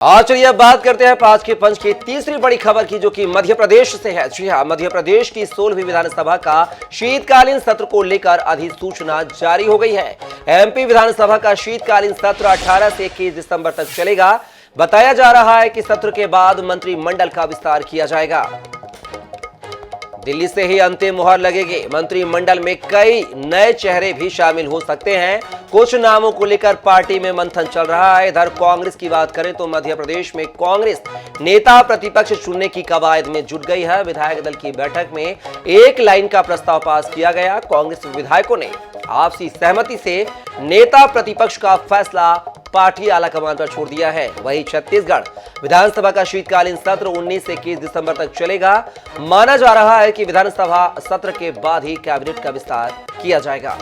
आज चलिए अब बात करते हैं आज के पंच की तीसरी बड़ी खबर की, जो कि मध्य प्रदेश से है। जी हां, मध्य प्रदेश की 16वीं विधानसभा का शीतकालीन सत्र को लेकर अधिसूचना जारी हो गई है। एमपी विधानसभा का शीतकालीन सत्र 18 से 21 दिसंबर तक चलेगा। बताया जा रहा है कि सत्र के बाद मंत्रिमंडल का विस्तार किया जाएगा। दिल्ली से ही अंतिम मुहर लगेगी। मंत्रिमंडल में कई नए चेहरे भी शामिल हो सकते हैं। कुछ नामों को लेकर पार्टी में मंथन चल रहा है। इधर कांग्रेस की बात करें तो मध्य प्रदेश में कांग्रेस नेता प्रतिपक्ष चुनने की कवायद में जुट गई है। विधायक दल की बैठक में एक लाइन का प्रस्ताव पास किया गया। कांग्रेस विधायकों ने आपसी सहमति से नेता प्रतिपक्ष का फैसला पार्टी आलाकमान पर छोड़ दिया है। वहीं छत्तीसगढ़ विधानसभा का शीतकालीन सत्र 19 से 21 दिसंबर तक चलेगा। माना जा रहा है कि विधानसभा सत्र के बाद ही कैबिनेट का विस्तार किया जाएगा।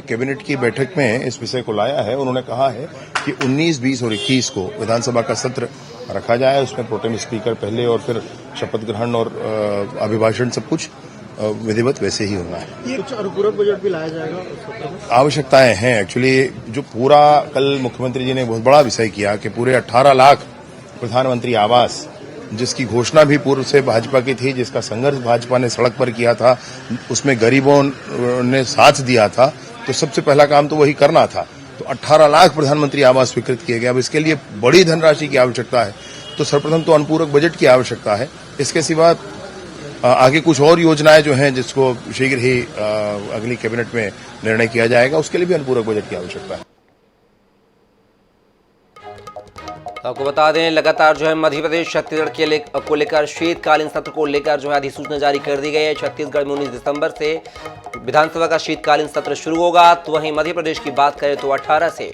कैबिनेट की बैठक में इस विषय को लाया है। उन्होंने कहा है कि 19, 20 और 21 को विधानसभा का सत्र रखा जाए। उसमें प्रोटेम स्पीकर पहले और फिर शपथ ग्रहण और अभिभाषण सब कुछ विधिवत वैसे ही होना है। ये कुछ अनुपूरक बजट भी लाया जाएगा। आवश्यकताएं हैं। एक्चुअली जो पूरा कल मुख्यमंत्री जी ने बहुत बड़ा विषय किया कि पूरे 18 लाख प्रधानमंत्री आवास, जिसकी घोषणा भी पूर्व से भाजपा की थी, जिसका संघर्ष भाजपा ने सड़क पर किया था, उसमें गरीबों ने साथ दिया था, तो सबसे पहला काम तो वही करना था। तो 18 लाख प्रधानमंत्री आवास स्वीकृत किए गए। अब इसके लिए बड़ी धनराशि की आवश्यकता है, तो सर्वप्रथम तो अनुपूरक बजट की आवश्यकता है। इसके सिवा आगे कुछ और योजनाएं जो हैं, जिसको शीघ्र ही अगली कैबिनेट में निर्णय किया जाएगा, उसके लिए भी अनुपूरक बजट की आवश्यकता है। आपको बता दें, लगातार जो है मध्य प्रदेश छत्तीसगढ़ को लेकर शीतकालीन सत्र को लेकर जो है अधिसूचना जारी कर दी गई है। छत्तीसगढ़ में 19 दिसंबर से विधानसभा का शीतकालीन सत्र शुरू होगा। तो वहीं मध्य प्रदेश की बात करें तो 18 से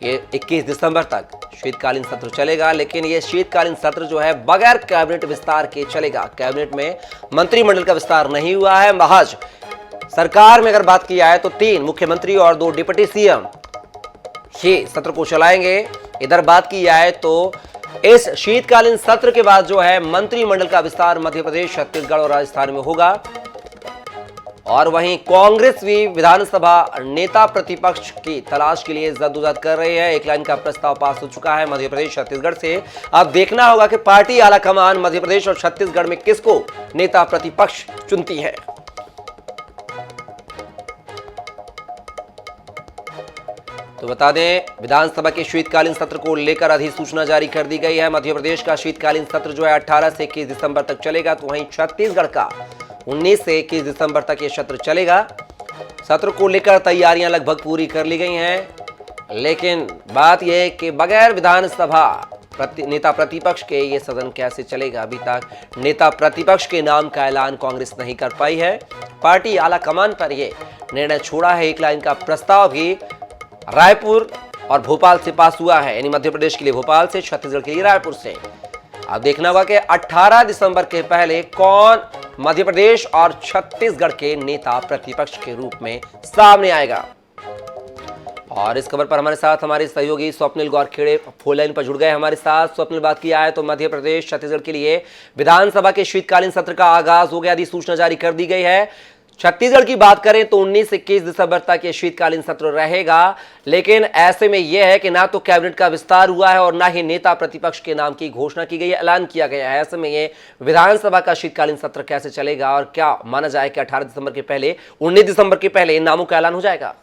ये 21 दिसंबर तक शीतकालीन सत्र चलेगा। लेकिन ये शीतकालीन सत्र जो है बगैर कैबिनेट विस्तार के चलेगा। कैबिनेट में मंत्रिमंडल का विस्तार नहीं हुआ है। महज सरकार में अगर बात की जाए तो 3 मुख्यमंत्री और 2 डिप्टी सीएम ये सत्र को चलाएंगे। इधर बात की जाए तो इस शीतकालीन सत्र के बाद जो है मंत्रिमंडल का विस्तार मध्य प्रदेश, छत्तीसगढ़ और राजस्थान में होगा। और वहीं कांग्रेस भी विधानसभा नेता प्रतिपक्ष की तलाश के लिए जद्दोजहद कर रही है। एक लाइन का प्रस्ताव पास हो चुका है मध्य प्रदेश, छत्तीसगढ़ से। अब देखना होगा कि पार्टी आलाकमान मध्य प्रदेश और छत्तीसगढ़ में किसको नेता प्रतिपक्ष चुनती है। तो बता दें, विधानसभा के शीतकालीन सत्र को लेकर अधिसूचना जारी कर दी गई है। मध्य प्रदेश का शीतकालीन सत्र जो है 18 से 21 दिसंबर तक चलेगा। तो वहीं छत्तीसगढ़ का 19 से 21 दिसंबर तक ये सत्र चलेगा। सत्र को लेकर तैयारियां लगभग पूरी कर ली गई हैं। लेकिन बात यह है कि बगैर विधानसभा नेता प्रतिपक्ष के ये सदन कैसे चलेगा। अभी तक नेता प्रतिपक्ष के नाम का ऐलान कांग्रेस नहीं कर पाई है। पार्टी आलाकमान पर यह निर्णय छोड़ा है। एक लाइन का प्रस्ताव भी रायपुर और भोपाल से पास हुआ है, यानी मध्य प्रदेश के लिए भोपाल से, छत्तीसगढ़ के लिए रायपुर से। अब देखना होगा कि 18 दिसंबर के पहले कौन मध्य प्रदेश और छत्तीसगढ़ के नेता प्रतिपक्ष के रूप में सामने आएगा। और इस खबर पर हमारे साथ हमारे सहयोगी स्वप्निल गौरखेड़े फोन लाइन पर जुड़ गए हमारे साथ। स्वप्निल, बात की जाए तो मध्य प्रदेश, छत्तीसगढ़ के लिए विधानसभा के शीतकालीन सत्र का आगाज हो गया। अधिसूचना जारी कर दी गई है। छत्तीसगढ़ की बात करें तो 19 से 21 दिसंबर तक ये शीतकालीन सत्र रहेगा। लेकिन ऐसे में यह है कि ना तो कैबिनेट का विस्तार हुआ है और ना ही नेता प्रतिपक्ष के नाम की घोषणा की गई है, ऐलान किया गया है। ऐसे में ये विधानसभा का शीतकालीन सत्र कैसे चलेगा और क्या माना जाए कि 18 दिसंबर के पहले, 19 दिसंबर के पहले इन नामों का ऐलान हो जाएगा?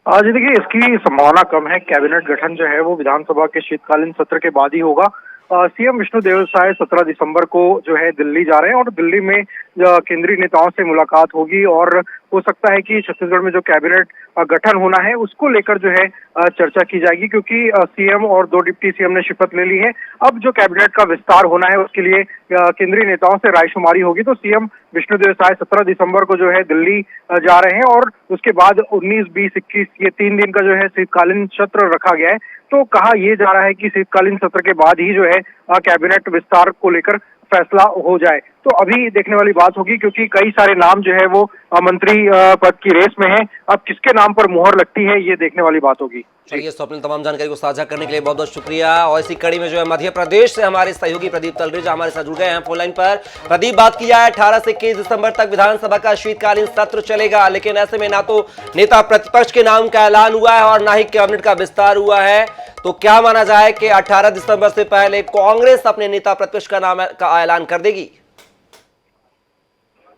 आज देखिए, इसकी संभावना कम है। कैबिनेट गठन जो है वो विधानसभा के शीतकालीन सत्र के बाद ही होगा। सीएम विष्णुदेव साय 17 दिसंबर को जो है दिल्ली जा रहे हैं और दिल्ली में केंद्रीय नेताओं से मुलाकात होगी। और हो सकता है कि छत्तीसगढ़ में जो कैबिनेट गठन होना है उसको लेकर जो है चर्चा की जाएगी, क्योंकि सीएम और 2 डिप्टी सीएम ने शपथ ले ली है। अब जो कैबिनेट का विस्तार होना है उसके लिए केंद्रीय नेताओं से रायशुमारी होगी। तो सीएम विष्णुदेव साय 17 दिसंबर को जो है दिल्ली जा रहे हैं और उसके बाद 19, 20, 21 ये 3 दिन का जो है शीतकालीन सत्र रखा गया है। तो कहा यह जा रहा है कि शीतकालीन सत्र के बाद ही जो है कैबिनेट विस्तार को लेकर फैसला हो जाए। तो अभी देखने वाली बात होगी, क्योंकि कई सारे नाम जो है वो मंत्री पद की रेस में है। अब किसके नाम पर मुहर लगती है, ये देखने वाली बात होगी। चलिए स्वप्निल, तमाम जानकारी को साझा करने के लिए बहुत बहुत शुक्रिया। और इसी कड़ी में जो है मध्य प्रदेश से हमारे सहयोगी प्रदीप तलरेजा हमारे साथ जुड़ गए हैं फोन लाइन पर। प्रदीप, बात की जाए 18 से 21 दिसंबर तक विधानसभा का शीतकालीन सत्र चलेगा, लेकिन ऐसे में ना तो नेता प्रतिपक्ष के नाम का ऐलान हुआ है और ना ही कैबिनेट का विस्तार हुआ है। तो क्या माना जाए कि 18 दिसंबर से पहले कांग्रेस अपने नेता प्रतिपक्ष का नाम का ऐलान कर देगी?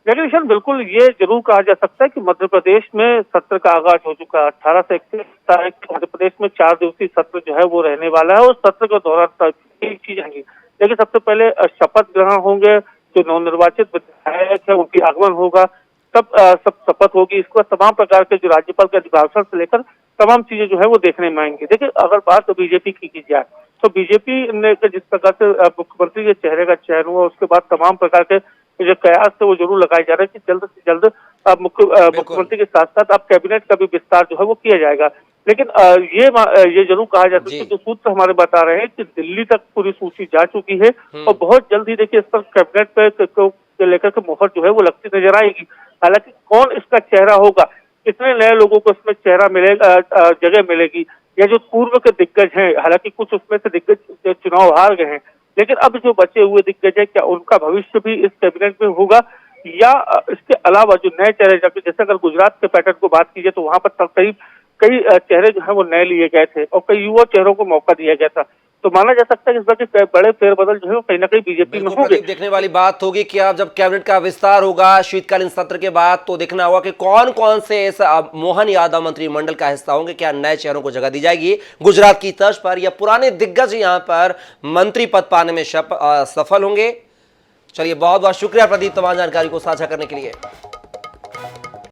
लेकिन निशान, बिल्कुल ये जरूर कहा जा सकता है कि मध्य प्रदेश में सत्र का आगाज हो चुका है। 18 से 21 तारीख मध्य प्रदेश में 4 दिवसीय सत्र जो है वो रहने वाला है और सत्र के दौरान कई चीज आएंगी। देखिए, सबसे पहले शपथ ग्रहण होंगे, जो नवनिर्वाचित विधायक है उनकी आगमन होगा, तब सब शपथ होगी। इसके बाद तमाम प्रकार के जो राज्यपाल के अभिभाषण से लेकर तमाम चीजें जो है वो देखने में आएंगी। देखिए, अगर बात तो बीजेपी की जाए तो बीजेपी ने जिस प्रकार से मुख्यमंत्री के चेहरे का चयन हुआ, उसके बाद तमाम प्रकार के जो कयास थे वो जरूर लगाए जा रहे हैं कि जल्द से जल्द मुख्यमंत्री के साथ साथ अब कैबिनेट का भी विस्तार जो है वो किया जाएगा। लेकिन ये जरूर कहा जाता है कि जो सूत्र हमारे बता रहे हैं कि दिल्ली तक पूरी सूची जा चुकी है और बहुत जल्द ही देखिए इस पर कैबिनेट पे लेकर के मुहर जो है वो लगती नजर आएगी। हालांकि कौन इसका चेहरा होगा, कितने नए लोगों को इसमें चेहरा मिलेगा, जगह मिलेगी, या जो पूर्व के दिग्गज हैं, हालांकि कुछ उसमें से दिग्गज चुनाव हार गए हैं, लेकिन अब जो बचे हुए दिग्गज है क्या उनका भविष्य भी इस कैबिनेट में होगा, या इसके अलावा जो नए चेहरे, जैसे अगर गुजरात के पैटर्न को बात कीजिए तो वहां पर कई चेहरे जो है वो नए लिए गए थे और कई युवा चेहरों को मौका दिया गया था। तो माना जा सकता है कि इस बार के बड़े फेरबदल जो है वो कहीं ना कहीं बीजेपी में होंगे। देखने वाली बात होगी कि अब जब कैबिनेट का विस्तार होगा शीतकालीन सत्र के बाद, तो देखना होगा कि कौन कौन से इस मोहन यादव मंत्रिमंडल का हिस्सा होंगे। क्या नए चेहरों को जगह दी जाएगी गुजरात की तर्ज पर, या पुराने दिग्गज यहां पर मंत्री पद पाने में सफल होंगे? चलिए, बहुत बहुत शुक्रिया प्रदीप तमाम जानकारी को साझा करने के लिए।